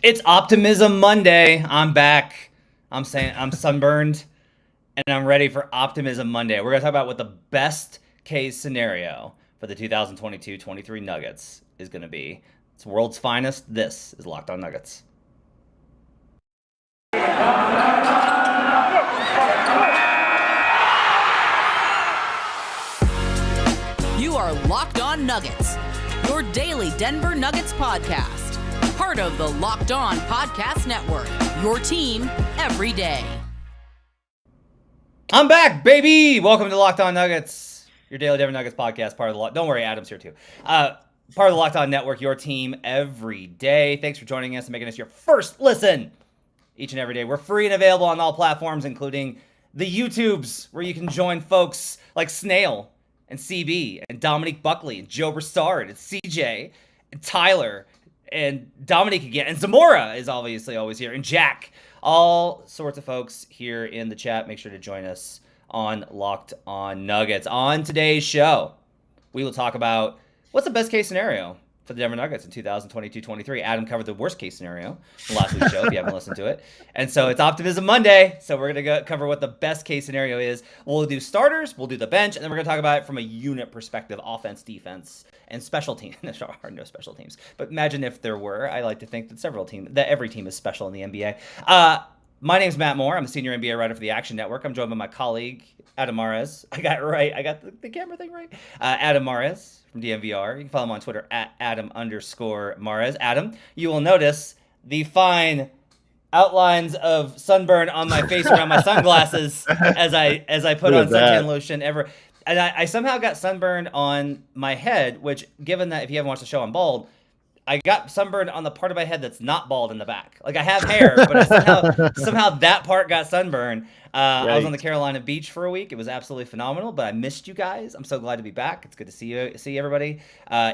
It's Optimism Monday. I'm back. I'm sunburned, and I'm ready for Optimism Monday. We're gonna talk about what the best case scenario for the 2022-23 Nuggets is gonna be. It's world's finest. This is Locked On Nuggets. You are Locked On Nuggets, your daily Denver Nuggets podcast. Part of the Locked On Podcast Network, your team every day. I'm back, baby! Welcome to Locked On Nuggets, your daily Denver Nuggets podcast, part of the Don't worry, Adam's here too. Part of the Locked On Network, your team every day. Thanks for joining us and making us your first listen each and every day. We're free and available on all platforms, including the YouTubes, where you can join folks like Snail and CB and Dominique Buckley and Joe Broussard and CJ and Tyler and Dominique again. And Zamora is obviously always here. And Jack. All sorts of folks here in the chat. Make sure to join us on Locked On Nuggets. On today's show, we will talk about what's the best case scenario for the Denver Nuggets in 2022-23. Adam covered the worst case scenario in last week's show, if you haven't listened to it. And so it's Optimism Monday, so we're going to cover what the best case scenario is. We'll do starters, we'll do the bench, and then we're going to talk about it from a unit perspective, offense, defense, and special teams. There are no special teams, but imagine if there were. I like to think that every team is special in the NBA. My name's Matt Moore. I'm a senior NBA writer for the Action Network. I'm joined by my colleague, Adam Mares. I got it right. I got the camera thing right. Adam Mares from DMVR. You can follow him on Twitter at Adam_Mares. Adam, you will notice the fine outlines of sunburn on my face around my sunglasses as I put on suntan lotion And I somehow got sunburned on my head, which, given that if you haven't watched the show, I'm bald, I got sunburned on the part of my head that's not bald in the back. Like, I have hair, but somehow that part got sunburned. Right. I was on the Carolina beach for a week. It was absolutely phenomenal, but I missed you guys. I'm so glad to be back. It's good to see everybody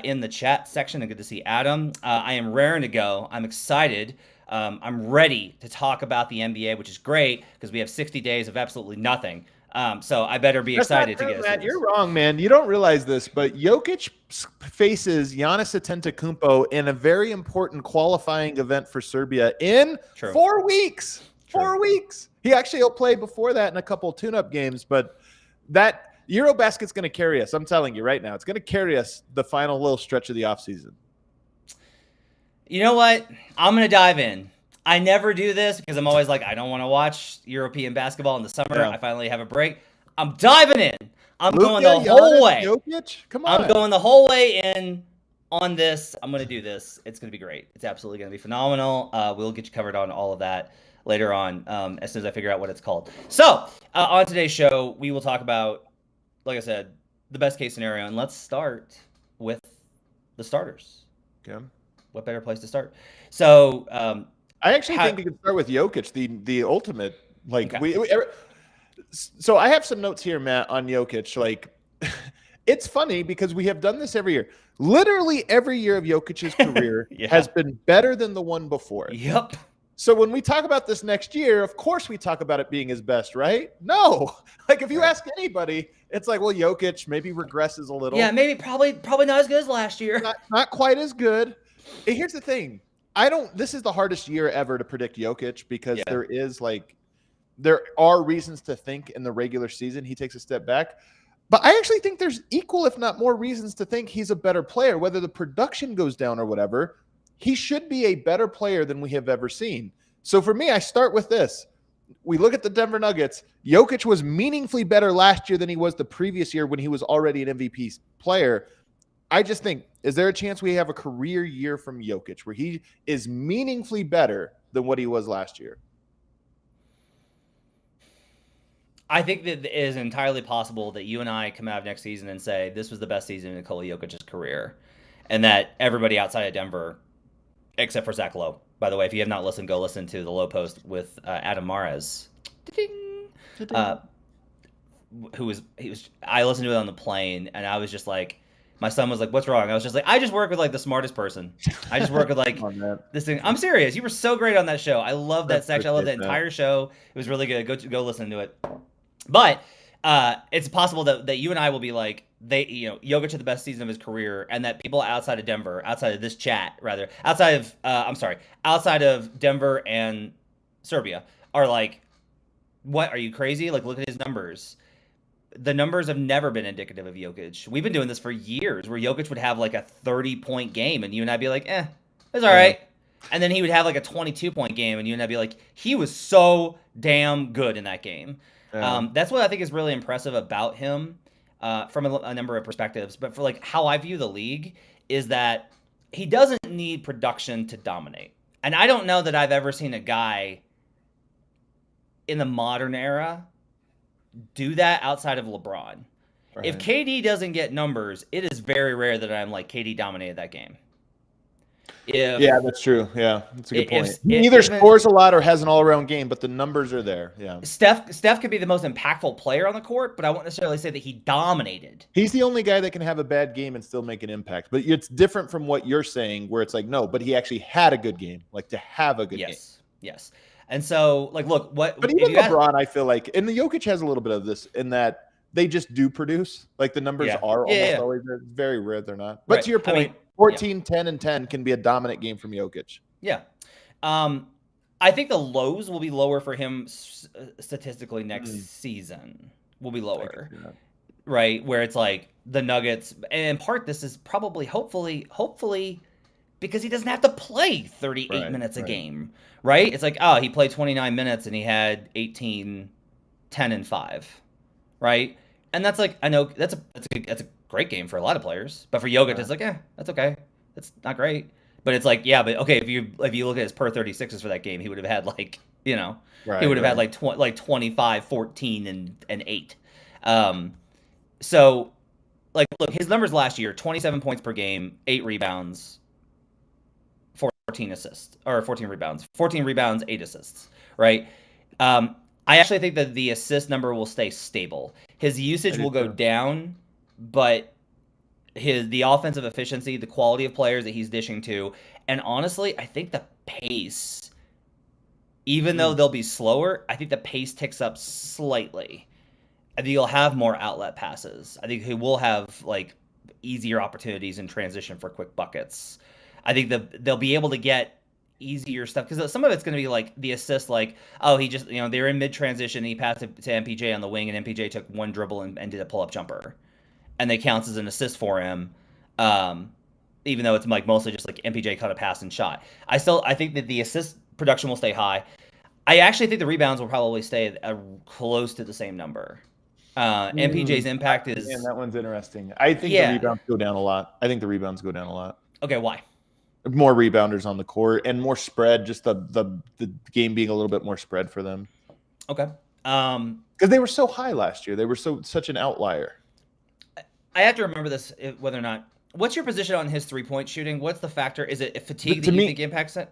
in the chat section, and good to see Adam. I am raring to go. I'm excited. I'm ready to talk about the NBA, which is great because we have 60 days of absolutely nothing. So I better be excited to get Matt, you're wrong, man. You don't realize this, but Jokic faces Giannis Antetokounmpo in a very important qualifying event for Serbia in 4 weeks. True. 4 weeks. He actually will play before that in a couple tune-up games, but that Eurobasket's going to carry us. I'm telling you right now, it's going to carry us the final little stretch of the offseason. You know what? I'm going to dive in. I never do this because I'm always like, I don't want to watch European basketball in the summer. Yeah. I finally have a break. I'm diving in. I'm going the whole way. Jokic? Come on. I'm going the whole way in on this. I'm going to do this. It's going to be great. It's absolutely going to be phenomenal. We'll get you covered on all of that later on as soon as I figure out what it's called. So on today's show, we will talk about, like I said, the best case scenario. And let's start with the starters. Okay. What better place to start? So I actually think we can start with Jokic, the ultimate. Like so I have some notes here, Matt, on Jokic. Like, it's funny because we have done this every year. Literally every year of Jokic's career has been better than the one before. Yep. So when we talk about this next year, of course we talk about it being his best, right? No. Like, if you ask anybody, it's like, well, Jokic maybe regresses a little. Yeah, maybe probably not as good as last year. Not quite as good. And here's the thing. This is the hardest year ever to predict Jokic because there are reasons to think in the regular season he takes a step back. But I actually think there's equal, if not more, reasons to think he's a better player. Whether the production goes down or whatever, he should be a better player than we have ever seen. So for me, I start with this. We look at the Denver Nuggets. Jokic was meaningfully better last year than he was the previous year when he was already an MVP player. I just think, is there a chance we have a career year from Jokic where he is meaningfully better than what he was last year? I think that it is entirely possible that you and I come out of next season and say this was the best season in Nikola Jokic's career, and that everybody outside of Denver, except for Zach Lowe. By the way, if you have not listened, go listen to the Lowe post with Adam Mares. I listened to it on the plane, and I was just like, my son was like, "What's wrong?" I was just like, "I just work with like the smartest person. I just work with like this thing." I'm serious. You were so great on that show. I love that section. I love that entire show. It was really good. Go listen to it. But It's possible that you and I will be like, Jokic had the best season of his career, and that people outside of Denver, outside of this chat, rather, outside of Denver and Serbia, are like, what, are you crazy? Like, look at his numbers. The numbers have never been indicative of Jokic. We've been doing this for years, where Jokic would have like a 30-point game, and you and I'd be like, it's all right. And then he would have like a 22-point game, and you and I'd be like, he was so damn good in that game. That's what I think is really impressive about him from a number of perspectives. But for like how I view the league is that he doesn't need production to dominate. And I don't know that I've ever seen a guy in the modern era do that outside of LeBron. Right. If KD doesn't get numbers, it is very rare that I'm like, KD dominated that game. Yeah, that's true. Yeah, that's a good point. He either scores a lot or has an all-around game, but the numbers are there. Yeah. Steph could be the most impactful player on the court, but I won't necessarily say that he dominated. He's the only guy that can have a bad game and still make an impact. But it's different from what you're saying, where it's like, no, but he actually had a good game. Like, to have a good game. Yes. And so, like, look, what? But even LeBron, I feel like, and the Jokic has a little bit of this in that they just do produce. Like, the numbers are almost always there. It's very rare they're not. But to your point, 14, 10, and 10 can be a dominant game from Jokic. Yeah. I think the lows will be lower for him statistically next season. Will be lower. Right? Where it's like the Nuggets, and in part this is probably, hopefully, because he doesn't have to play 38 minutes a game. Right? It's like, he played 29 minutes and he had 18, 10, and 5. Right? And that's like, I know that's a great game for a lot of players, but for Jokic, it's like, that's okay. It's not great, but it's like, but okay. If you look at his per 36s for that game, he would have had like, he would have had like 25, 14, and 8. So like, look, his numbers last year: 27 points per game, 8 rebounds, 14 assists, or 14 rebounds, 8 assists. Right. I actually think that the assist number will stay stable. His usage will go down, but the offensive efficiency, the quality of players that he's dishing to, and honestly, I think the pace, even though they'll be slower, I think the pace ticks up slightly. I think he'll have more outlet passes. I think he will have like easier opportunities in transition for quick buckets. I think they'll be able to get easier stuff, because some of it's going to be like the assist, like, he just, they're in mid transition and he passed it to MPJ on the wing, and MPJ took one dribble and did a pull-up jumper, and they counts as an assist for him, even though it's like mostly just like MPJ caught a pass and shot. I think that the assist production will stay high. I actually think the rebounds will probably stay close to the same number. MPJ's impact is... that one's interesting. I think the rebounds go down a lot. Okay, why? More rebounders on the court and more spread, just the game being a little bit more spread for them. Okay. Because they were so high last year. They were such an outlier. I have to remember this, whether or not... What's your position on his three-point shooting? What's the factor? Is it fatigue that you think impacts it?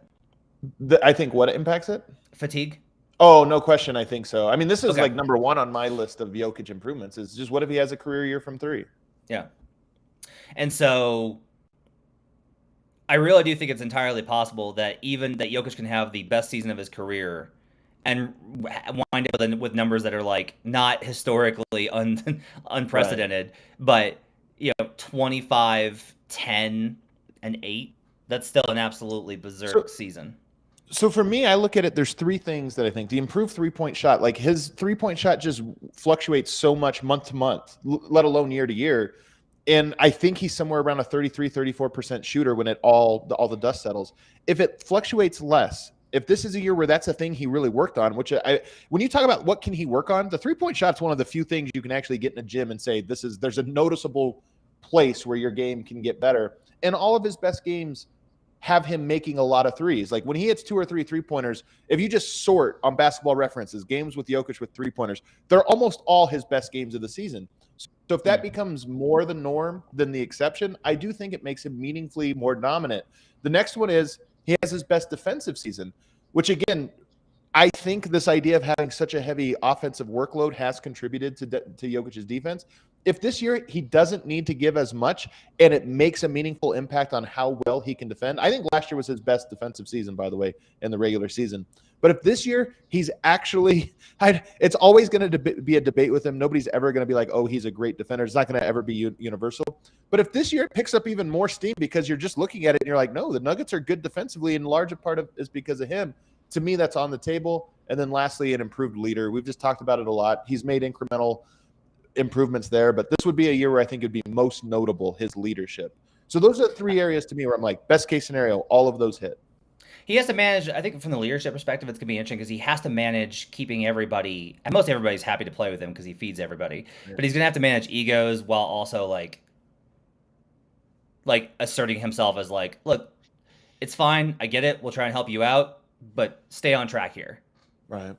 I think what impacts it? Fatigue? Oh, no question. I think so. I mean, this is like number one on my list of Jokic improvements, is just what if he has a career year from 3? Yeah. And so... I really do think it's entirely possible that Jokic can have the best season of his career and wind up with numbers that are like not historically unprecedented, but 25, 10, and 8. That's still an absolutely berserk season. So for me, I look at it, there's 3 things that I think. The improved three-point shot, like his three-point shot just fluctuates so much month to month, let alone year to year. And I think he's somewhere around a 33, 34% shooter when all the dust settles. If it fluctuates less, if this is a year where that's a thing he really worked on, when you talk about what can he work on, the three-point shot's one of the few things you can actually get in a gym and say, there's a noticeable place where your game can get better. And all of his best games have him making a lot of threes. Like when he hits 2 or 3 3-pointers, if you just sort on Basketball References, games with Jokic with 3-pointers, they're almost all his best games of the season. So if that becomes more the norm than the exception, I do think it makes him meaningfully more dominant. The next one is he has his best defensive season, which again, I think this idea of having such a heavy offensive workload has contributed to Jokic's defense. if this year he doesn't need to give as much and it makes a meaningful impact on how well he can defend. I think last year was his best defensive season, by the way, in the regular season. But if this year he's actually, it's always going to be a debate with him. Nobody's ever going to be like, oh, he's a great defender. It's not going to ever be universal. But if this year it picks up even more steam because you're just looking at it and you're like, no, the Nuggets are good defensively, and large part of is because of him. To me, that's on the table. And then lastly, an improved leader. We've just talked about it a lot. He's made incremental improvements there, but this would be a year where I think it'd be most notable, his leadership. So those are 3 areas to me where I'm like, best case scenario, all of those hit. He has to manage, I think from the leadership perspective, it's going to be interesting because he has to manage keeping everybody, and most everybody's happy to play with him because he feeds everybody, but he's going to have to manage egos while also like asserting himself as like, look, it's fine. I get it. We'll try and help you out, but stay on track here. Right.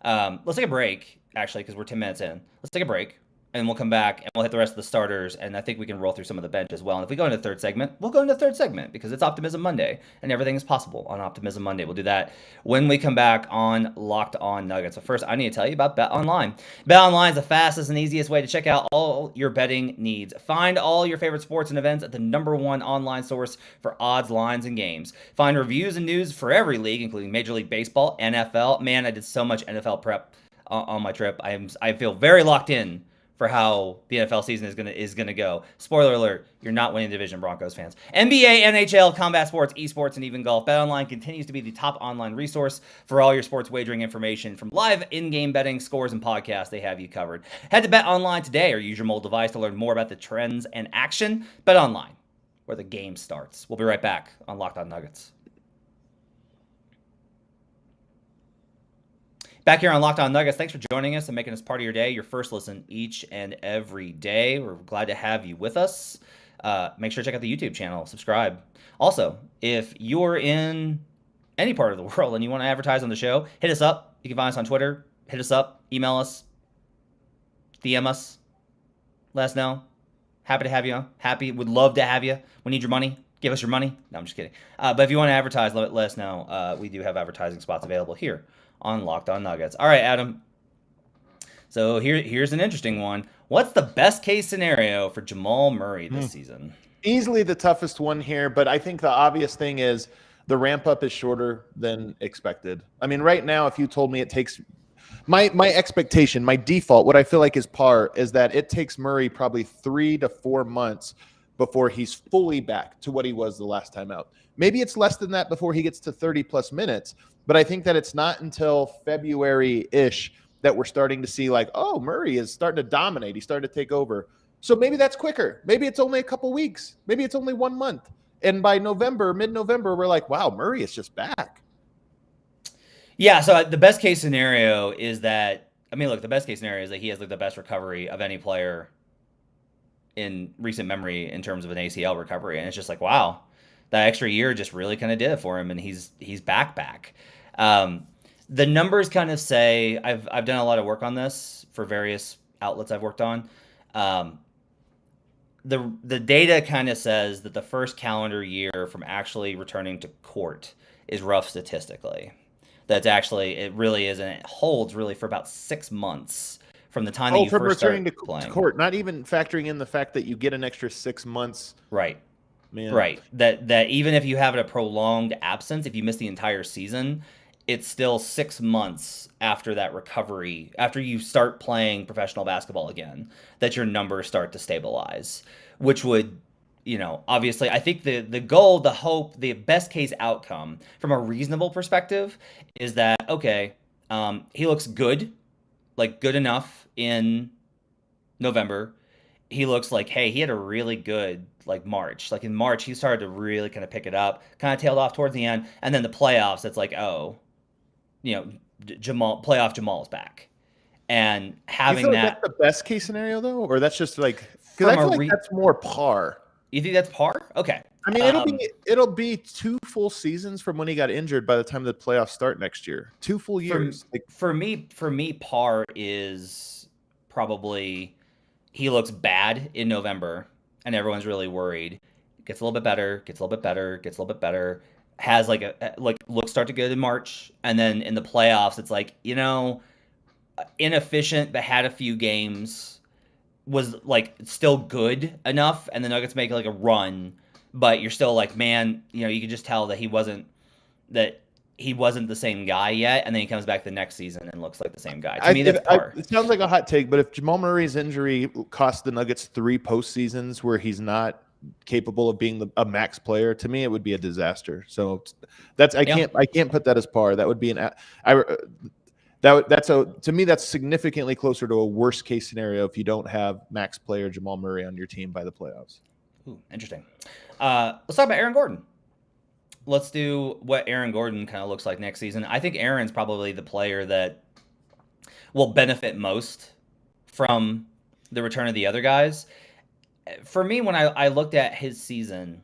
Let's take a break, actually, because we're 10 minutes in. Let's take a break, and we'll come back, and we'll hit the rest of the starters, and I think we can roll through some of the bench as well. And if we go into the third segment, we'll go into the third segment because it's Optimism Monday, and everything is possible on Optimism Monday. We'll do that when we come back on Locked On Nuggets. So first, I need to tell you about BetOnline. BetOnline is the fastest and easiest way to check out all your betting needs. Find all your favorite sports and events at the #1 online source for odds, lines, and games. Find reviews and news for every league, including Major League Baseball, NFL. Man, I did so much NFL prep on my trip. I feel very locked in for how the NFL season is gonna go. Spoiler alert, you're not winning division, Broncos fans. NBA, NHL, combat sports, esports, and even golf. BetOnline continues to be the top online resource for all your sports wagering information. From live in-game betting, scores, and podcasts, they have you covered. Head to BetOnline today or use your mobile device to learn more about the trends and action. BetOnline, where the game starts. We'll be right back on Locked On Nuggets. Back here on Locked On Nuggets, thanks for joining us and making us part of your day, your first listen each and every day. We're glad to have you with us. Make sure to check out the YouTube channel, subscribe. Also, if you're in any part of the world and you want to advertise on the show, hit us up. You can find us on Twitter. Hit us up, email us, DM us, let us know. Happy to have you on. Would love to have you. We need your money. Give us your money. No, I'm just kidding. But if you want to advertise, let us know. We do have advertising spots available here on Locked On Nuggets. All right, Adam. So here's an interesting one. What's the best case scenario for Jamal Murray this season? Easily the toughest one here, but I think the obvious thing is the ramp up is shorter than expected. I mean, right now, if you told me it takes my expectation, my default, what I feel like is par, is that it takes Murray probably 3 to 4 months before he's fully back to what he was the last time out. Maybe it's less than that before he gets to 30 plus minutes. But I think that it's not until February-ish that we're starting to see like, oh, Murray is starting to dominate. He's starting to take over. So maybe that's quicker. Maybe it's only a couple weeks. Maybe it's only 1 month. And by November, mid-November, we're like, wow, Murray is just back. Yeah, so the best case scenario is that, the best case scenario is that he has like the best recovery of any player in recent memory in terms of an ACL recovery. And it's just like, wow, that extra year just really kind of did it for him, and he's back. The numbers kind of say, I've done a lot of work on this for various outlets I've worked on. The data kind of says that the first calendar year from actually returning to court is rough statistically. That's actually, it really is, and it holds really for about 6 months from the time that you first start playing. To court, not even factoring in the fact that you get an extra 6 months. Right. Man. Right. That even if you have a prolonged absence, if you miss the entire season, it's still 6 months after that recovery, after you start playing professional basketball again, that your numbers start to stabilize, which would, obviously, I think the goal, the hope, the best case outcome from a reasonable perspective is that, okay, he looks good, like good enough in November. He looks like, hey, he had a really good March. Like in March, he started to really kind of pick it up, kind of tailed off towards the end. And then the playoffs, it's like, oh, Jamal is back. And having you feel like that's the best case scenario though? Or that's just like, because I feel like that's more par. You think that's par? Okay. I mean, it'll be 2 full seasons from when he got injured by the time the playoffs start next year. 2 full years. For me, par is probably he looks bad in November, and everyone's really worried. Gets a little bit better, gets a little bit better, gets a little bit better. Has looks start to good in March, and then in the playoffs, it's like inefficient, but had a few games was like still good enough, and the Nuggets make like a run, but you're still like, man, you can just tell that he wasn't the same guy yet, and then he comes back the next season and looks like the same guy. To me, that's par. It sounds like a hot take, but if Jamal Murray's injury cost the Nuggets 3 postseasons where he's not capable of being a max player, to me it would be a disaster. So I can't put that as par. That would be to me that's significantly closer to a worst case scenario if you don't have max player Jamal Murray on your team by the playoffs. Ooh, interesting. Let's talk about Aaron Gordon. Let's do what Aaron Gordon kind of looks like next season. I think Aaron's probably the player that will benefit most from the return of the other guys. For me, when I looked at his season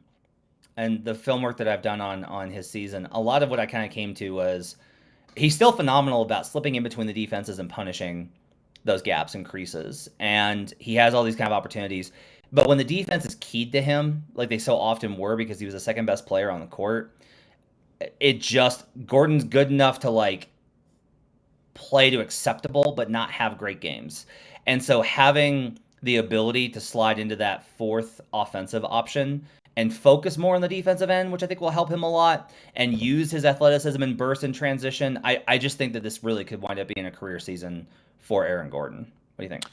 and the film work that I've done on his season, a lot of what I kind of came to was he's still phenomenal about slipping in between the defenses and punishing those gaps and creases. And he has all these kind of opportunities. But when the defense is keyed to him, like they so often were because he was the second best player on the court, Gordon's good enough to like play to acceptable, but not have great games. And so having the ability to slide into that fourth offensive option and focus more on the defensive end, which I think will help him a lot, and use his athleticism and burst and transition, I just think that this really could wind up being a career season for Aaron Gordon. What do you think?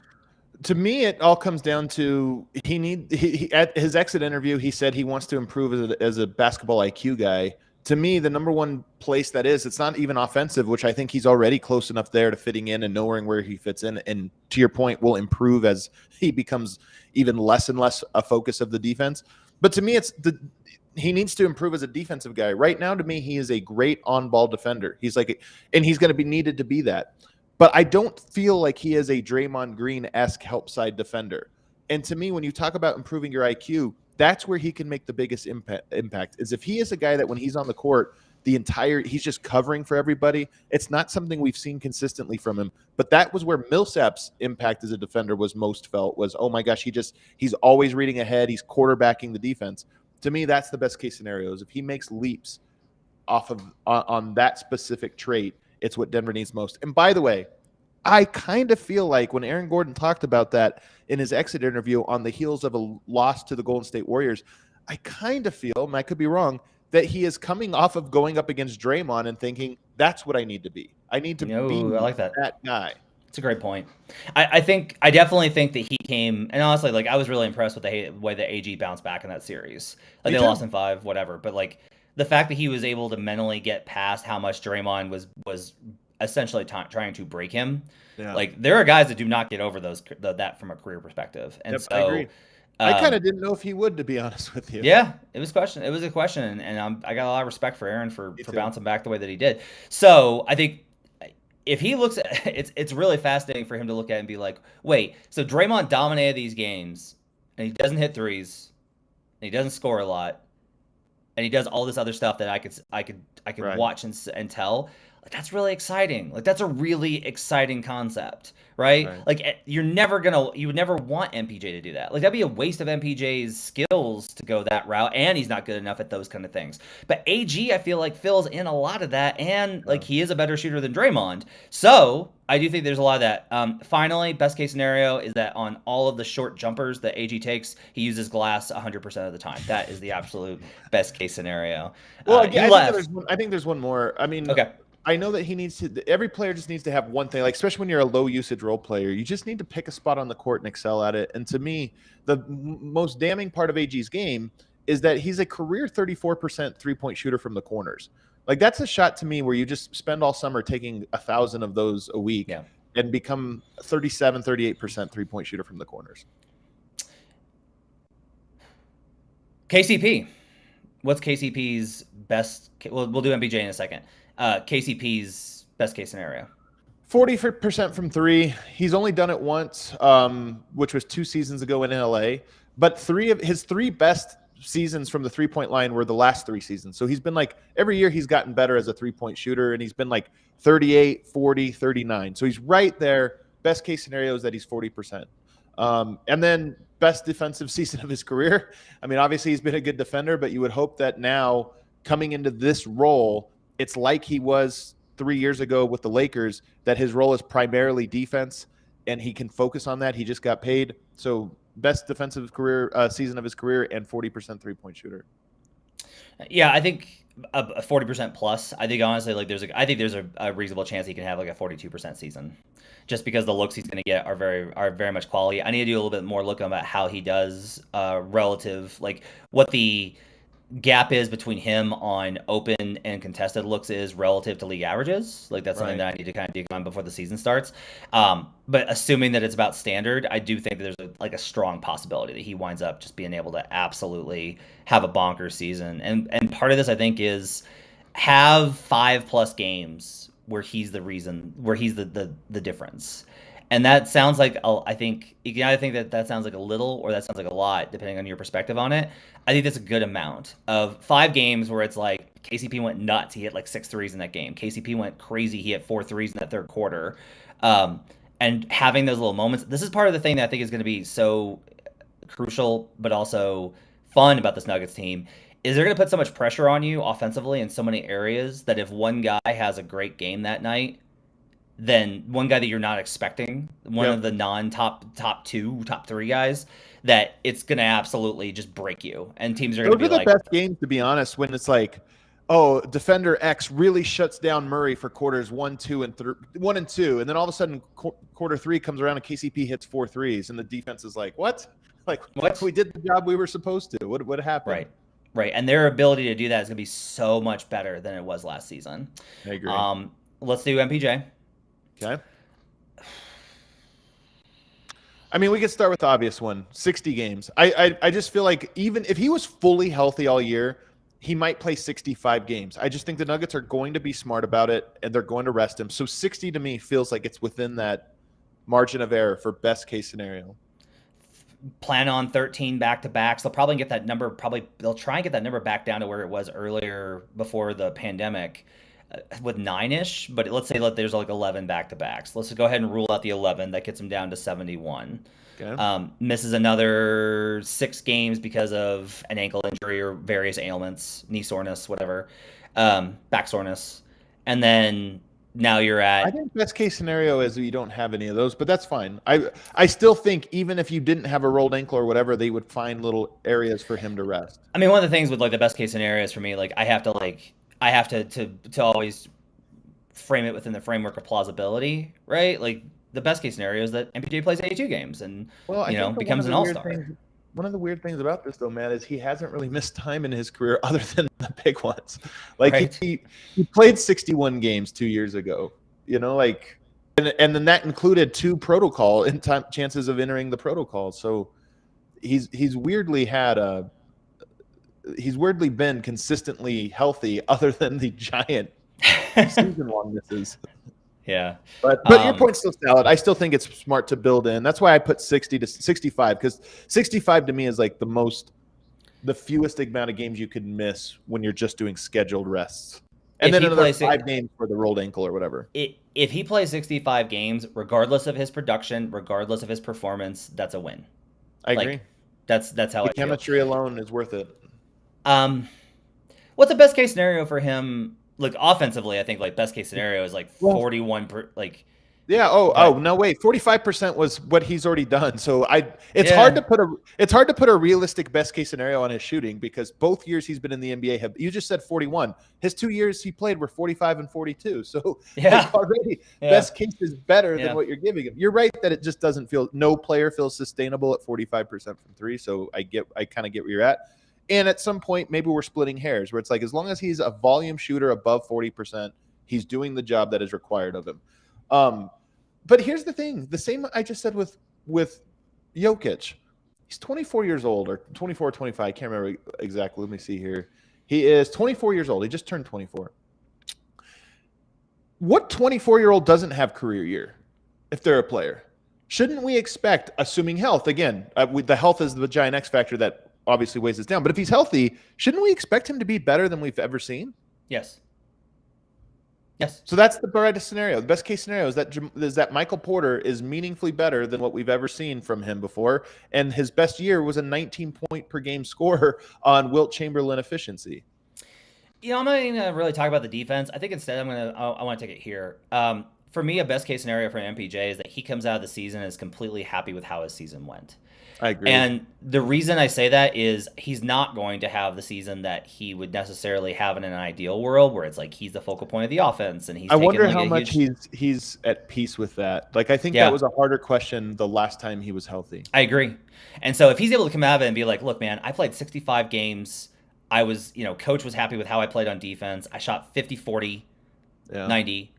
To me, it all comes down to he at his exit interview, he said he wants to improve as a basketball IQ guy. To me, the number one place it's not even offensive, which I think he's already close enough there to fitting in and knowing where he fits in. And to your point, will improve as he becomes even less and less a focus of the defense. But to me, he needs to improve as a defensive guy. Right now, to me, he is a great on-ball defender. And he's going to be needed to be that. But I don't feel like he is a Draymond Green-esque help side defender. And to me, when you talk about improving your IQ, that's where he can make the biggest impact. Is if he is a guy that when he's on the court, he's just covering for everybody. It's not something we've seen consistently from him. But that was where Millsap's impact as a defender was most felt. Was, oh my gosh, he's always reading ahead. He's quarterbacking the defense. To me, that's the best case scenario. Is if he makes leaps on that specific trait. It's what Denver needs most. And by the way, I kind of feel like when Aaron Gordon talked about that in his exit interview on the heels of a loss to the Golden State Warriors, I kind of feel, and I could be wrong, that he is coming off of going up against Draymond and thinking, that's what I need to be. I need to be I like that guy. It's a great point. I definitely think that he came, and honestly, like I was really impressed with the way that AG bounced back in that series. Like they lost in 5, whatever, but like the fact that he was able to mentally get past how much Draymond was essentially trying to break him. Yeah. Like there are guys that do not get over that from a career perspective. And so I agree. I kind of didn't know if he would, to be honest with you. Yeah, it was a question, and I got a lot of respect for Aaron for bouncing back the way that he did. So I think if he looks at it's really fascinating for him to look at and be like, wait, so Draymond dominated these games, and he doesn't hit threes, and he doesn't score a lot, and he does all this other stuff that I could right. watch and tell. Like, that's really exciting. Like that's a really exciting concept, right? Like you would never want MPJ to do that. Like that'd be a waste of MPJ's skills to go that route, and he's not good enough at those kind of things. But AG, I feel like fills in a lot of that, and like he is a better shooter than Draymond. So I do think there's a lot of that. Finally, best case scenario is that on all of the short jumpers that AG takes, he uses glass 100% of the time. That is the absolute best case scenario. Well, I think there's one more. I mean, okay. I know that he needs to. Every player just needs to have one thing. Like especially when you're a low usage role player, you just need to pick a spot on the court and excel at it. And to me, the most damning part of AG's game is that he's a career 34% 3-point shooter from the corners. Like that's a shot to me where you just spend all summer taking 1,000 of those a week and become 37, 38% 3-point shooter from the corners. KCP. What's KCP's best? We'll do MPJ in a second. KCP's best case scenario. 40% from 3. He's only done it once, which was 2 seasons ago in LA. But his 3 best seasons from the 3-point line were the last 3 seasons. So he's been like every year he's gotten better as a 3-point shooter, and he's been like 38, 40, 39. So he's right there. Best case scenario is that he's 40%. And then best defensive season of his career. I mean, obviously he's been a good defender, but you would hope that now coming into this role, it's like he was 3 years ago with the Lakers, that his role is primarily defense. and he can focus on that. He just got paid. So best defensive career season of his career and 40% 3-point shooter. Yeah, I think a 40% plus. I think honestly, like I think there's a reasonable chance he can have like a 42% season, just because the looks he's going to get are very much quality. I need to do a little bit more look about how he does relative, like what the gap is between him on open and contested looks is relative to league averages. Like that's something that I need to kind of dig on before the season starts. But assuming that it's about standard, I do think that there's a strong possibility that he winds up just being able to absolutely have a bonkers season. And part of this, I think, is have 5+ games where he's the reason, where he's the difference. And that sounds like, I think you can either think that sounds like a little or that sounds like a lot, depending on your perspective on it. I think that's a good amount of 5 games where it's like KCP went nuts. He hit like 6 threes in that game. KCP went crazy. He hit 4 threes in that third quarter. And having those little moments, this is part of the thing that I think is going to be so crucial, but also fun about this Nuggets team, is they're going to put so much pressure on you offensively in so many areas that if one guy has a great game that night, then one guy that you're not expecting, one of the non-top 2, top 3 guys, that it's going to absolutely just break you. And teams are going to be like... Those are the best games, to be honest, when it's like, oh, defender X really shuts down Murray for quarters 1, 2, and 2. And then all of a sudden, quarter 3 comes around and KCP hits 4 threes. And the defense is like, what? Like, what? We did the job we were supposed to. What happened? Right. And their ability to do that is going to be so much better than it was last season. I agree. Let's do MPJ. Okay. I mean, we could start with the obvious one, 60 games. I just feel like even if he was fully healthy all year, he might play 65 games. I just think the Nuggets are going to be smart about it, and they're going to rest him. So 60 to me feels like it's within that margin of error for best case scenario. Plan on 13 back-to-backs. They'll probably get that number. They'll try and get that number back down to where it was earlier before the pandemic. With 9-ish, but let's say that there's like 11 back-to-backs. Let's go ahead and rule out the 11. That gets him down to 71. Okay. Misses another 6 games because of an ankle injury or various ailments, knee soreness, whatever, back soreness. And then now you're at... I think best case scenario is you don't have any of those, but that's fine. I still think even if you didn't have a rolled ankle or whatever, they would find little areas for him to rest. I mean, one of the things with like the best case scenarios for me, like I have to always frame it within the framework of plausibility, right? Like the best case scenario is that MPJ plays 82 games and becomes an all-star. One of the weird things about this, though, Matt, is he hasn't really missed time in his career other than the big ones. Like he played 61 games 2 years ago, and then that included 2 protocol chances of entering the protocol. So he's weirdly had he's weirdly been consistently healthy other than the giant season-long misses. Yeah. But your point's still valid. I still think it's smart to build in. That's why I put 60 to 65, because 65 to me is like the fewest amount of games you could miss when you're just doing scheduled rests. And then another 5 games for the rolled ankle or whatever. If he plays 65 games, regardless of his production, regardless of his performance, that's a win. I agree. That's how I feel. Chemistry alone is worth it. What's the best case scenario for him? Like offensively, I think like best case scenario is like 41 per, like. Yeah. Oh no, wait. 45% was what he's already done. So it's hard to put a realistic best case scenario on his shooting, because both years he's been in the NBA you just said 41. His 2 years he played were 45 and 42. So already best case is better than what you're giving him. You're right that it just doesn't feel, no player feels sustainable at 45% from 3. So I kind of get where you're at. And at some point, maybe we're splitting hairs where it's like, as long as he's a volume shooter above 40%, he's doing the job that is required of him. But here's the thing. The same I just said with Jokic. He's 24 years old, or 24 or 25. I can't remember exactly. Let me see here. He is 24 years old. He just turned 24. What 24-year-old doesn't have career year if they're a player? Shouldn't we expect, assuming health, again, the health is the giant X factor that obviously weighs us down. But if he's healthy, shouldn't we expect him to be better than we've ever seen? Yes. So that's the brightest scenario. The best case scenario is that Michael Porter is meaningfully better than what we've ever seen from him before. And his best year was a 19-point-per-game scorer on Wilt Chamberlain efficiency. I'm not even going to really talk about the defense. I think instead I want to take it here. for me, a best case scenario for MPJ is that he comes out of the season and is completely happy with how his season went. I agree. And the reason I say that is he's not going to have the season that he would necessarily have in an ideal world, where it's like he's the focal point of the offense and he's. I wonder how much he's at peace with that. Like, I think that was a harder question the last time he was healthy. I agree. And so if he's able to come out of it and be like, look, man, I played 65 games. I was, coach was happy with how I played on defense. I shot 50, 40, 90.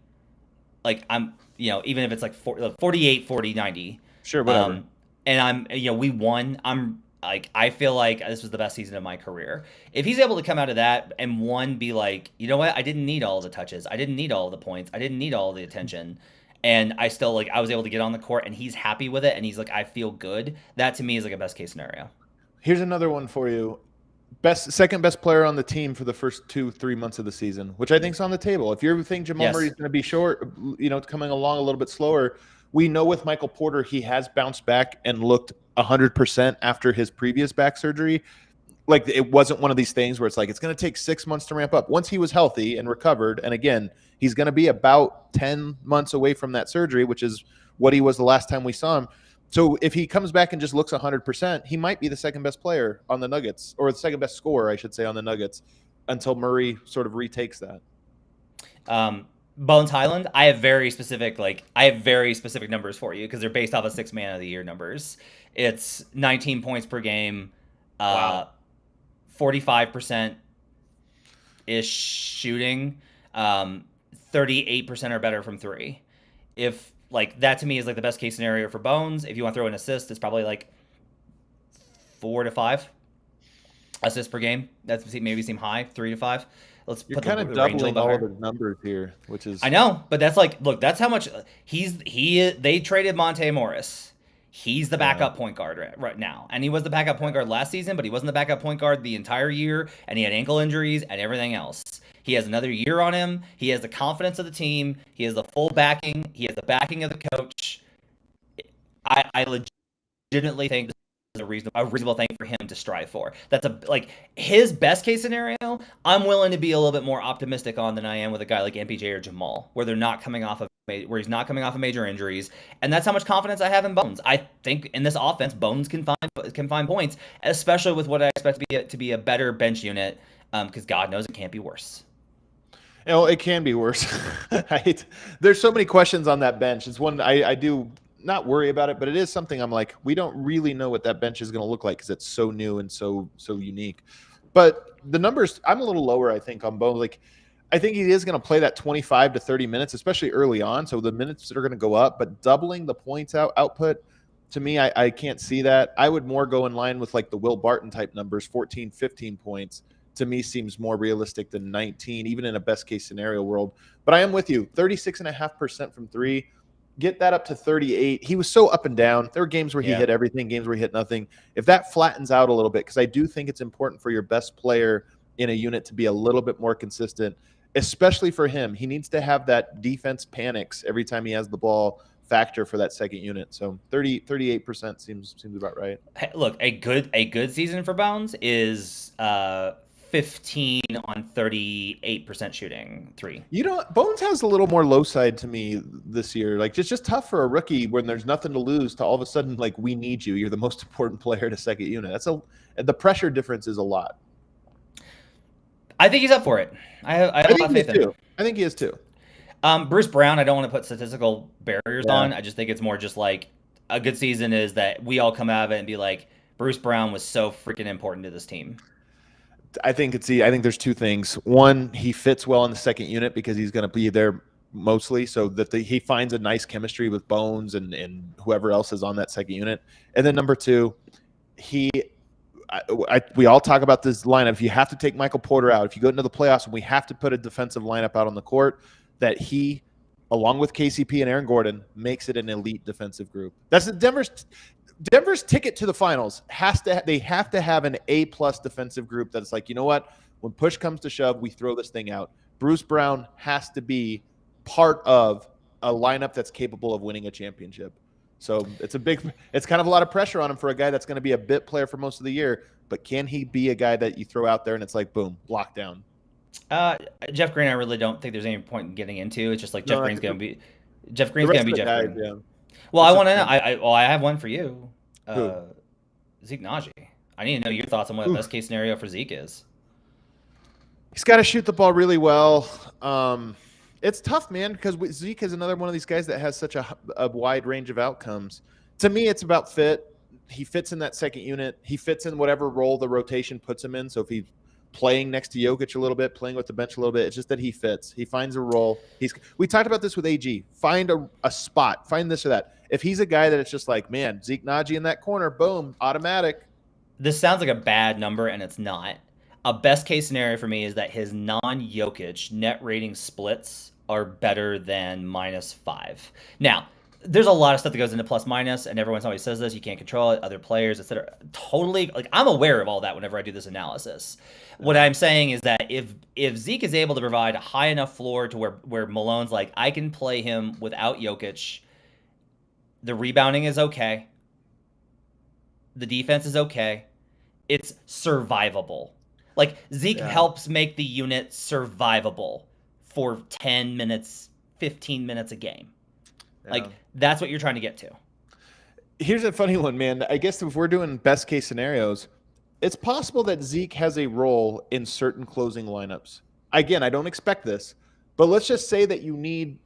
Like, I'm, even if it's like 48, 40, 90. Sure, whatever. And we won. I'm like, I feel like this was the best season of my career. If he's able to come out of that and be like, you know what? I didn't need all the touches. I didn't need all the points. I didn't need all the attention. And I still I was able to get on the court and he's happy with it. And he's like, I feel good. That to me is like a best case scenario. Here's another one for you. Second best player on the team for the first 2-3 months of the season, which I think is on the table. If you think Jamal Murray is going to be short, coming along a little bit slower, we know with Michael Porter, he has bounced back and looked 100% after his previous back surgery. Like, it wasn't one of these things where it's like, it's going to take 6 months to ramp up. Once he was healthy and recovered, and again, he's going to be about 10 months away from that surgery, which is what he was the last time we saw him. So if he comes back and just looks 100%, he might be the second best player on the Nuggets, or the second best scorer, I should say, on the Nuggets, until Murray sort of retakes that. Bones Hyland, I have very specific numbers for you because they're based off of 6 Man of the Year numbers. It's 19 points per game, 45% ish shooting, 38% or better from 3. If that to me is like the best case scenario for Bones. If you want to throw an assist, it's probably like 4 to 5 assists per game. That's maybe seem high, 3 to 5. You're kind of doubling all of his numbers here, which is. I know, but that's look, that's how much they traded Monte Morris. He's the backup point guard right now, and he was the backup point guard last season, but he wasn't the backup point guard the entire year, and he had ankle injuries and everything else. He has another year on him. He has the confidence of the team. He has the full backing. He has the backing of the coach. I legitimately think this is a reasonable thing for him to strive for. That's his best case scenario. I'm willing to be a little bit more optimistic on than I am with a guy like MPJ or Jamal, where he's not coming off of major injuries, and that's how much confidence I have in Bones. I think in this offense, Bones can find points, especially with what I expect to be a better bench unit, because God knows it can't be worse. It can be worse. There's so many questions on that bench. It's one I do not worry about it, but it is something I'm like, we don't really know what that bench is going to look like because it's so new and so unique. But the numbers, I'm a little lower, I think, on Bones. I think he is going to play that 25 to 30 minutes, especially early on. So the minutes are going to go up, but doubling the points output, to me, I can't see that. I would more go in line with the Will Barton type numbers, 14, 15 points. To me, seems more realistic than 19, even in a best case scenario world. But I am with you, 36.5% from 3. Get that up to 38. He was so up and down. There were games where he hit everything, games where he hit nothing. If that flattens out a little bit, because I do think it's important for your best player in a unit to be a little bit more consistent, especially for him. He needs to have that defense panics every time he has the ball factor for that second unit. So 38% seems about right. Hey, look, a good season for Bones is 15 on 38% shooting 3. Bones has a little more low side to me this year. Just tough for a rookie when there's nothing to lose to all of a sudden we need you. You're the most important player to second unit. The pressure difference is a lot. I think he's up for it. I have a lot of faith in him. I think he is too. Bruce Brown, I don't want to put statistical barriers on. I just think it's more just a good season is that we all come out of it and be like, Bruce Brown was so freaking important to this team. I think there's 2 things. One, he fits well in the second unit because he's going to be there mostly, so that he finds a nice chemistry with Bones and whoever else is on that second unit. And then number 2, we all talk about this lineup. If you have to take Michael Porter out, if you go into the playoffs and we have to put a defensive lineup out on the court, that he, along with KCP and Aaron Gordon, makes it an elite defensive group. That's Denver's ticket to the finals. They have to have an A+ defensive group that's you know what? When push comes to shove, we throw this thing out. Bruce Brown has to be part of a lineup that's capable of winning a championship. So it's kind of a lot of pressure on him for a guy that's going to be a bit player for most of the year. But can he be a guy that you throw out there and it's boom, lockdown? Jeff Green, I really don't think there's any point in getting into. It's just Jeff Green's going to be. Jeff The Green's rest gonna be of the Jeff guys, Green. yeah. Well, I It's want to just- know. I have one for you. Who? Zeke Najee. I need to know your thoughts on what the best case scenario for Zeke is. He's got to shoot the ball really well. It's tough, man, because Zeke is another one of these guys that has such a wide range of outcomes. To me, it's about fit. He fits in that second unit. He fits in whatever role the rotation puts him in. So if he's playing next to Jokic a little bit, playing with the bench a little bit, it's just that he fits. He finds a role. We talked about this with AG. Find a spot. Find this or that. If he's a guy that it's just like, man, Zeke Najee in that corner, boom, automatic. This sounds like a bad number, and it's not. A best case scenario for me is that his non-Jokic net rating splits are better than -5. Now, there's a lot of stuff that goes into plus minus, and everyone always says this. You can't control it, other players, etc. Totally, like I'm aware of all that whenever I do this analysis. What I'm saying is that if Zeke is able to provide a high enough floor to where Malone's like, I can play him without Jokic, the rebounding is okay, the defense is okay, it's survivable. Like Zeke helps make the unit survivable for 10 minutes, 15 minutes a game. Yeah. Like that's what you're trying to get to. Here's a funny one, man. I guess if we're doing best case scenarios, it's possible that Zeke has a role in certain closing lineups. Again, I don't expect this, but let's just say that you need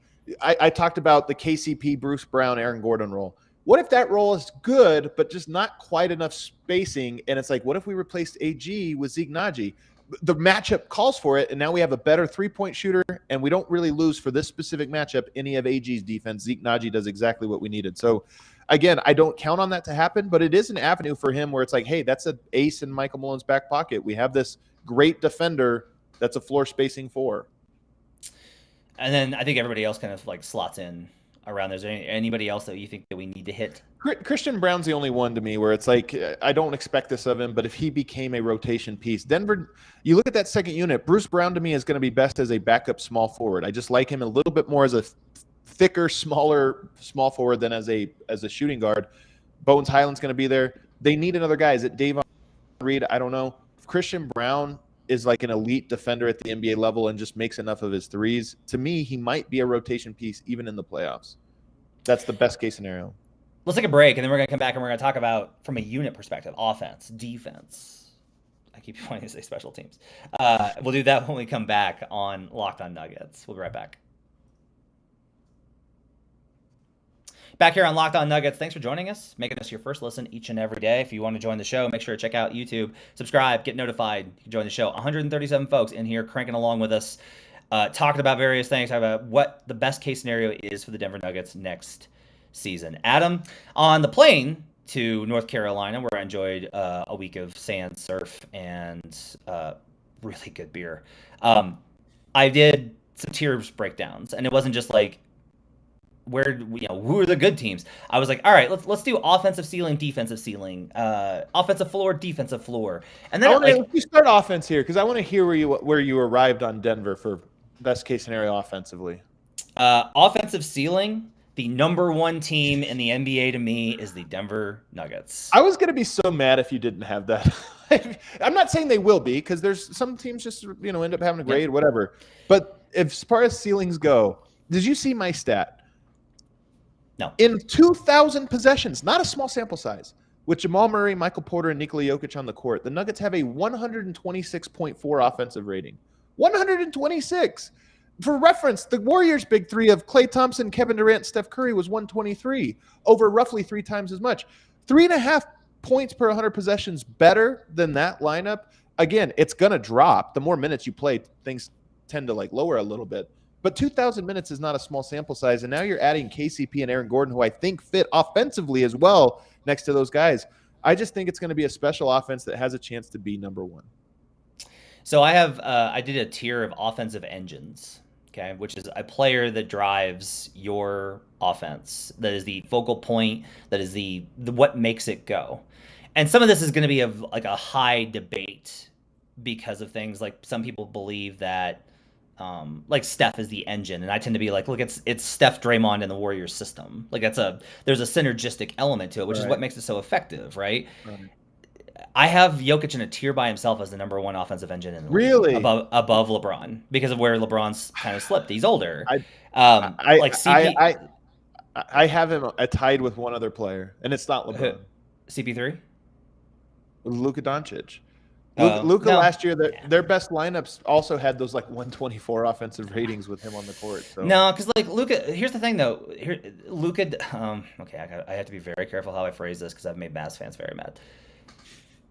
I talked about the KCP, Bruce Brown, Aaron Gordon role. What if that role is good, but just not quite enough spacing? And it's like, what if we replaced AG with Zeke Najee? The matchup calls for it, and now we have a better three-point shooter, and we don't really lose for this specific matchup any of AG's defense. Zeke Najee does exactly what we needed. So, again, I don't count on that to happen, but it is an avenue for him where it's like, hey, that's an ace in Michael Malone's back pocket. We have this great defender that's a floor spacing 4. And then I think everybody else kind of like slots in around there. Is there anybody else that you think that we need to hit? Christian Brown's the only one to me where it's like, I don't expect this of him, but if he became a rotation piece, Denver, you look at that second unit, Bruce Brown to me is going to be best as a backup small forward. I just like him a little bit more as a thicker, smaller small forward than as a shooting guard. Bones Hyland's going to be there. They need another guy. Is it Davon Reed? I don't know. If Christian Brown is like an elite defender at the NBA level and just makes enough of his threes, to me, he might be a rotation piece even in the playoffs. That's the best case scenario. Let's take a break, and then we're going to come back and we're going to talk about, from a unit perspective, offense, defense. I keep wanting to say special teams. We'll do that when we come back on Locked On Nuggets. We'll be right back. Back here on Locked On Nuggets, thanks for joining us, making us your first listen each and every day. If you want to join the show, make sure to check out YouTube, subscribe, get notified. You can join the show. 137 folks in here cranking along with us, talking about various things, talking about what the best case scenario is for the Denver Nuggets next season. Adam, on the plane to North Carolina, where I enjoyed a week of sand, surf, and really good beer, I did some tiers breakdowns, and it wasn't just like, who are the good teams? I was like, all right, let's do offensive ceiling, defensive ceiling, offensive floor, defensive floor, and then you start offense here because I want to hear where you arrived on Denver for best case scenario offensively. Offensive ceiling. The number one team in the NBA to me is the Denver Nuggets. I was going to be so mad if you didn't have that. I'm not saying they will be because there's some teams just end up having a grade, whatever. But as far as ceilings go, did you see my stat? No. In 2,000 possessions, not a small sample size, with Jamal Murray, Michael Porter, and Nikola Jokic on the court, the Nuggets have a 126.4 offensive rating. 126. For reference, the Warriors' big three of Klay Thompson, Kevin Durant, Steph Curry was 123, over roughly 3 times as much. 3.5 points per 100 possessions better than that lineup. Again, it's going to drop. The more minutes you play, things tend to lower a little bit. But 2,000 minutes is not a small sample size, and now you're adding KCP and Aaron Gordon, who I think fit offensively as well next to those guys. I just think it's going to be a special offense that has a chance to be number one. So I did a tier of offensive engines. Okay, which is a player that drives your offense, that is the focal point, that is the what makes it go. And some of this is going to be of like a high debate because of things like some people believe that like Steph is the engine, and I tend to be like, look, it's Steph, Draymond, and the Warriors system. Like there's a synergistic element to it, which is what makes it so effective, right? I have Jokic in a tier by himself as the number one offensive engine in the league, Really? above LeBron because of where LeBron's kind of slipped. He's older. I Like CP, I have him tied with one other player, and it's not LeBron. CP3, Luka Doncic. Luka no. last year, their best lineups also had those like 124 offensive ratings with him on the court. So. No, because like Luka. Here's the thing though. Luka. Okay, I have to be very careful how I phrase this because I've made Mavs fans very mad.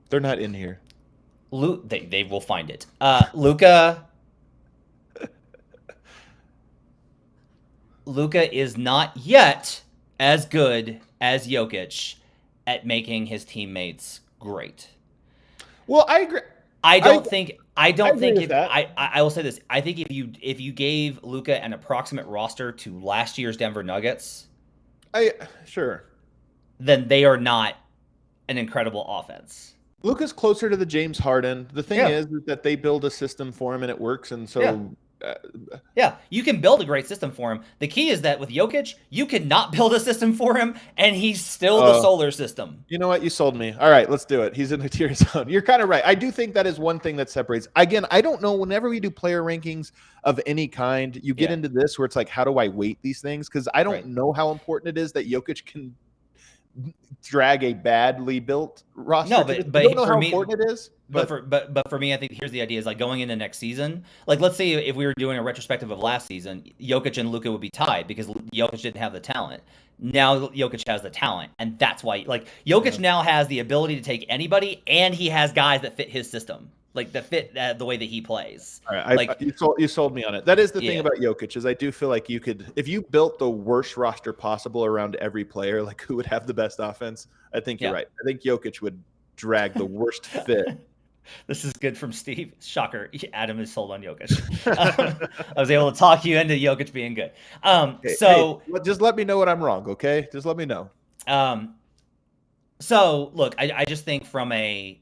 They're not in here. They will find it. Luka is not yet as good as Jokic at making his teammates great. Well, I agree. I don't think I will say this. I think if you gave Luka an approximate roster to last year's Denver Nuggets, sure. Then they are not an incredible offense. Luka's closer to the James Harden. The thing is that they build a system for him and it works, and so you can build a great system for him. The key is that with Jokic, you cannot build a system for him, and he's still the solar system. You know what? You sold me. All right, let's do it. He's in the tier zone. You're kind of right. I do think that is one thing that separates. Again, I don't know. Whenever we do player rankings of any kind, you get into this where it's like, how do I weight these things? Because I don't know how important it is that Jokic can drag a badly built roster. No, but I don't know how important it is. But for me, I think here's the idea: is like going into next season. Like, let's say if we were doing a retrospective of last season, Jokic and Luka would be tied because Jokic didn't have the talent. Now Jokic has the talent, and that's why. Like, Jokic now has the ability to take anybody, and he has guys that fit his system, like that fit the way that he plays. All right, you sold me on it. That is the thing about Jokic is I do feel like you could, if you built the worst roster possible around every player, like who would have the best offense. I think you're right. I think Jokic would drag the worst fit. This is good from Steve. Shocker. Adam is sold on Jokic. I was able to talk you into Jokic being good. Just let me know when I'm wrong, okay? Just let me know. So, look, I just think from a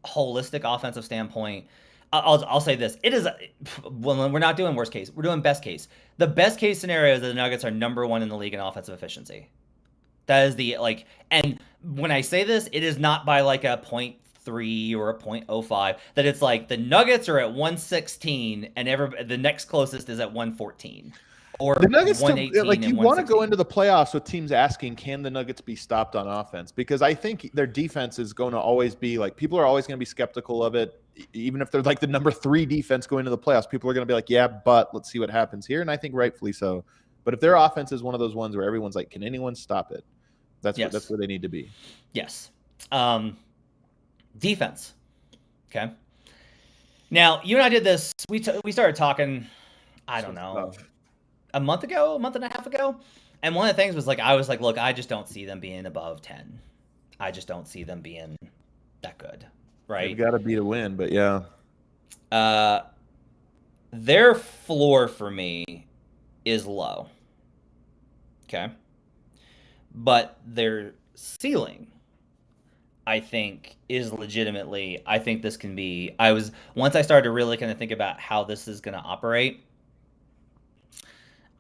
holistic offensive standpoint, I'll say this. It is when we're not doing worst case. We're doing best case. The best case scenario is that the Nuggets are number one in the league in offensive efficiency. That is and when I say this, it is not by like a 0.3 or a 0.05, that it's like the Nuggets are at 116 and the next closest is at 114 or the Nuggets 118. Like you want to go into the playoffs with teams asking, can the Nuggets be stopped on offense? Because I think their defense is going to always be like, people are always going to be skeptical of it. Even if they're like the number 3 defense going into the playoffs, people are going to be like, yeah, but let's see what happens here. And I think rightfully so. But if their offense is one of those ones where everyone's like, can anyone stop it? That's where they need to be. Yes. Defense. Okay. Now, you and I did this. We started talking, I don't know, a month and a half ago. And one of the things was like, I was like, look, I just don't see them being above 10. I just don't see them being that good. Right. They've got to be to win, but yeah. Their floor for me is low. Okay. But their ceiling, I think, is legitimately, I think this can be, once I started to really kind of think about how this is going to operate,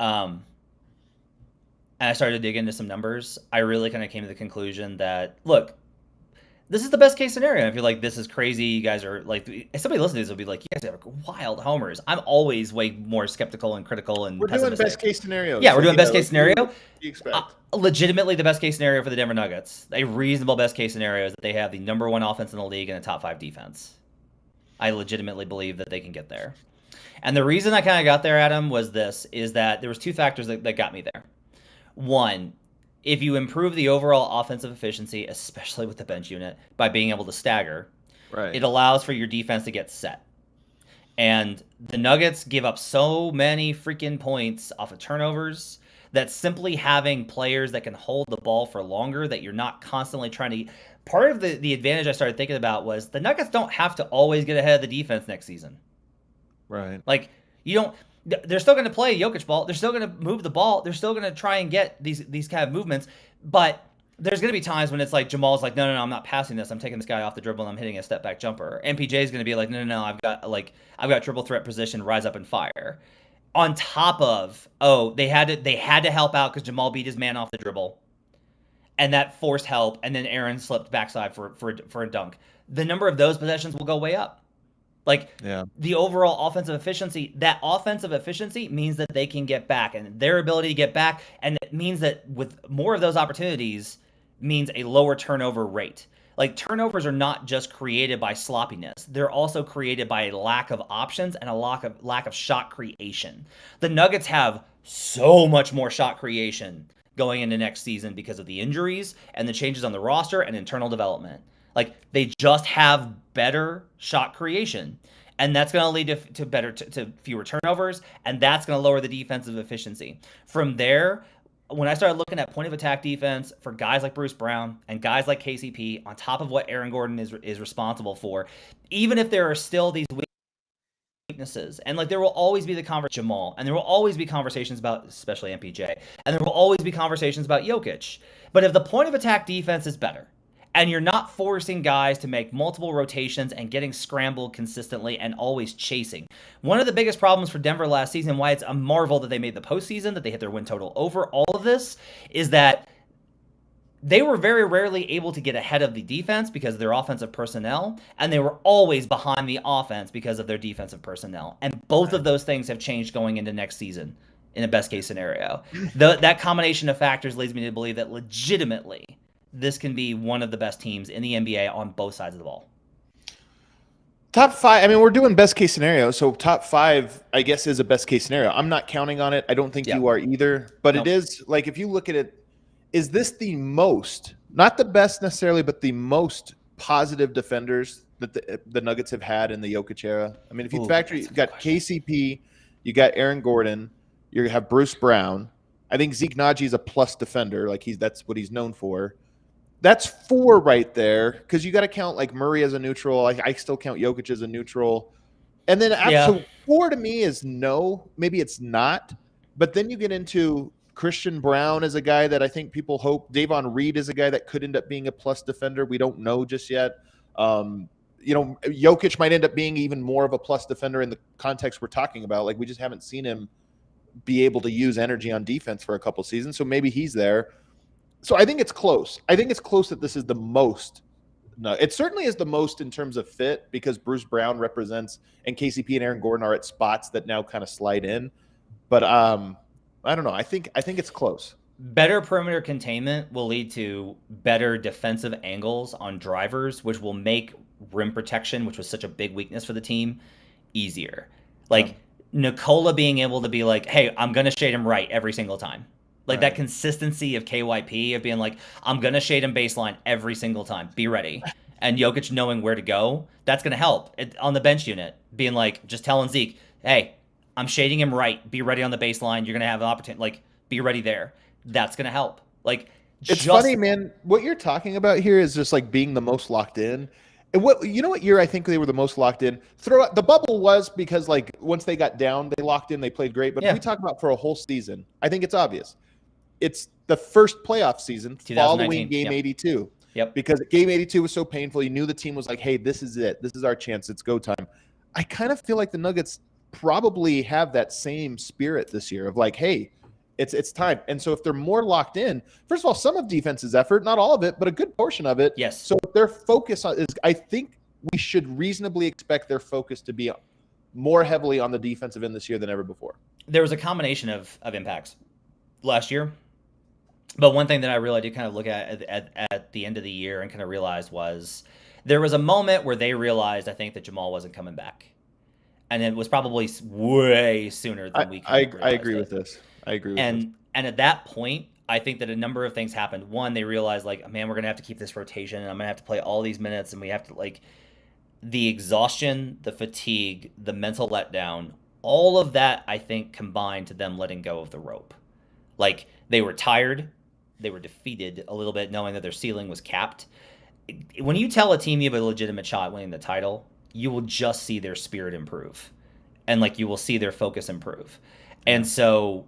and I started to dig into some numbers, I really kind of came to the conclusion that, look, this is the best case scenario. If you're like, this is crazy, you guys are like, if somebody listening to this will be like, you guys are wild homers. I'm always way more skeptical and critical and pessimistic. We're doing best case scenario. Yeah, we're doing best case scenario. What do you expect? Legitimately, the best case scenario for the Denver Nuggets, a reasonable best case scenario, is that they have the number 1 offense in the league and a top 5 defense. I legitimately believe that they can get there. And the reason I kind of got there, Adam, is that there was 2 factors that got me there. One, if you improve the overall offensive efficiency, especially with the bench unit, by being able to stagger, it allows for your defense to get set. And the Nuggets give up so many freaking points off of turnovers that simply having players that can hold the ball for longer, that you're not constantly trying to... Part of the advantage I started thinking about was the Nuggets don't have to always get ahead of the defense next season. Right. Like, you don't... They're still going to play Jokic ball. They're still going to move the ball. They're still going to try and get these kind of movements. But there's going to be times when it's like Jamal's like, no, I'm not passing this. I'm taking this guy off the dribble and I'm hitting a step back jumper. MPJ is going to be like, no, I've got triple threat position, rise up and fire. On top of, they had to help out because Jamal beat his man off the dribble. and that forced help, and then Aaron slipped backside for a dunk. The number of those possessions will go way up. Like the overall offensive efficiency, that offensive efficiency means that they can get back, and their ability to get back, and it means that with more of those opportunities means a lower turnover rate. Like turnovers are not just created by sloppiness. They're also created by a lack of options and a lack of shot creation. The Nuggets have so much more shot creation going into next season because of the injuries and the changes on the roster and internal development. Like they just have better shot creation, and that's going to lead to fewer turnovers, and that's going to lower the defensive efficiency. From there, when I started looking at point of attack defense for guys like Bruce Brown and guys like KCP, on top of what Aaron Gordon is responsible for, even if there are still these weaknesses, and like there will always be the conversation Jamal, and there will always be conversations about especially MPJ, and there will always be conversations about Jokic. But if the point of attack defense is better, and you're not forcing guys to make multiple rotations and getting scrambled consistently and always chasing. One of the biggest problems for Denver last season, why it's a marvel that they made the postseason, that they hit their win total over all of this, is that they were very rarely able to get ahead of the defense because of their offensive personnel, and they were always behind the offense because of their defensive personnel. And both of those things have changed going into next season in a best case scenario. That combination of factors leads me to believe that legitimately this can be one of the best teams in the NBA on both sides of the ball. Top 5, I mean, we're doing best case scenario, so top 5, I guess, is a best case scenario. I'm not counting on it. I don't think you are either. But It is, like, if you look at it, is this the most, not the best necessarily, but the most positive defenders that the Nuggets have had in the Jokic era? I mean, if you factor, you've got KCP, you got Aaron Gordon, you have Bruce Brown. I think Zeke Naji is a plus defender. Like, that's what he's known for. That's 4 right there, because you got to count like Murray as a neutral. I still count Jokic as a neutral. And then so 4 to me is no. Maybe it's not. But then you get into Christian Brown as a guy that I think people hope. Davon Reed is a guy that could end up being a plus defender. We don't know just yet. Jokic might end up being even more of a plus defender in the context we're talking about. Like, we just haven't seen him be able to use energy on defense for a couple seasons. So maybe he's there. So I think it's close. I think it's close that this is the most. No, it certainly is the most in terms of fit, because Bruce Brown represents, and KCP and Aaron Gordon are at spots that now kind of slide in. But I don't know. I think it's close. Better perimeter containment will lead to better defensive angles on drivers, which will make rim protection, which was such a big weakness for the team, easier. Like Nikola being able to be like, hey, I'm going to shade him right every single time. Like that consistency of KYP of being like, I'm going to shade him baseline every single time. Be ready. And Jokic knowing where to go, that's going to help on the bench unit. Being like, just telling Zeke, hey, I'm shading him right. Be ready on the baseline. You're going to have an opportunity. Like, be ready there. That's going to help. Like, it's funny, man. What you're talking about here is just like being the most locked in. And what year I think they were the most locked in? The bubble was because like once they got down, they locked in, they played great. But if we talk about for a whole season, I think it's obvious. It's the first playoff season following Game 82. Yep. Because Game 82 was so painful. You knew the team was like, hey, this is it. This is our chance. It's go time. I kind of feel like the Nuggets probably have that same spirit this year of like, hey, it's time. And so if they're more locked in, first of all, some of defense's effort, not all of it, but a good portion of it. Yes. So their focus is, I think we should reasonably expect their focus to be more heavily on the defensive end this year than ever before. There was a combination of impacts last year. But one thing that I really did kind of look at the end of the year and kind of realized was there was a moment where they realized, I think, that Jamal wasn't coming back. And it was probably way sooner than we I agree with this. I agree with this. And at that point, I think that a number of things happened. One, they realized, like, man, we're going to have to keep this rotation, and I'm going to have to play all these minutes, and we have to, like, the exhaustion, the fatigue, the mental letdown, all of that, I think, combined to them letting go of the rope. Like, they were tired. They were defeated a little bit, knowing that their ceiling was capped. When you tell a team you have a legitimate shot at winning the title, you will just see their spirit improve. And, like, you will see their focus improve. And so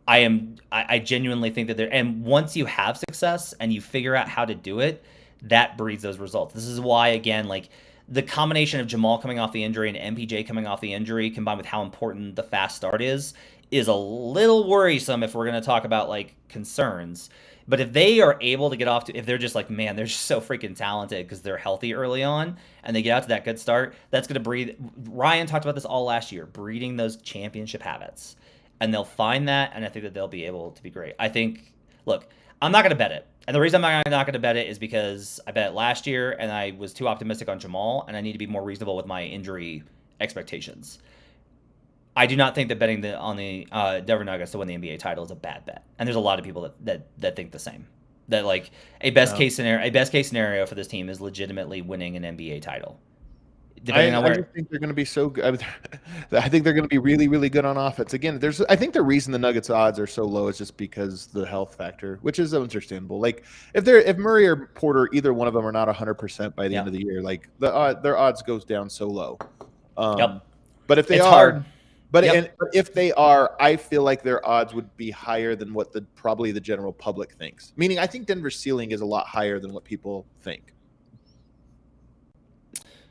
I genuinely think that and once you have success and you figure out how to do it, that breeds those results. This is why, again, like, the combination of Jamal coming off the injury and MPJ coming off the injury, combined with how important the fast start is a little worrisome if we're going to talk about, like, concerns. But if they are able to get off to, if they're just like, man, they're just so freaking talented because they're healthy early on and they get out to that good start, that's going to breed. Ryan talked about this all last year, breeding those championship habits. And they'll find that, and I think that they'll be able to be great. I think, look, I'm not going to bet it. And the reason I'm not going to bet it is because I bet it last year, and I was too optimistic on Jamal, and I need to be more reasonable with my injury expectations. I do not think that betting on the Denver Nuggets to win the NBA title is a bad bet, and there's a lot of people that think the same. That like a best case scenario for this team is legitimately winning an NBA title. I just think they're going to be so good. I think they're going to be really, really good on offense. Again, I think the reason the Nuggets odds are so low is just because the health factor, which is understandable. Like if Murray or Porter, either one of them are not 100% by the end of the year, like their odds goes down so low. But if they are. But if they are, I feel like their odds would be higher than what probably the general public thinks. Meaning, I think Denver's ceiling is a lot higher than what people think.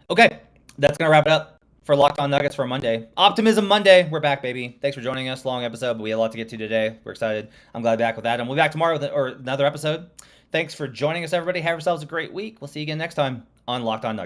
Okay, that's going to wrap it up for Locked On Nuggets for Monday. Optimism Monday. We're back, baby. Thanks for joining us. Long episode, but we had a lot to get to today. We're excited. I'm glad to be back with Adam. We'll be back tomorrow with another episode. Thanks for joining us, everybody. Have yourselves a great week. We'll see you again next time on Locked On Nuggets.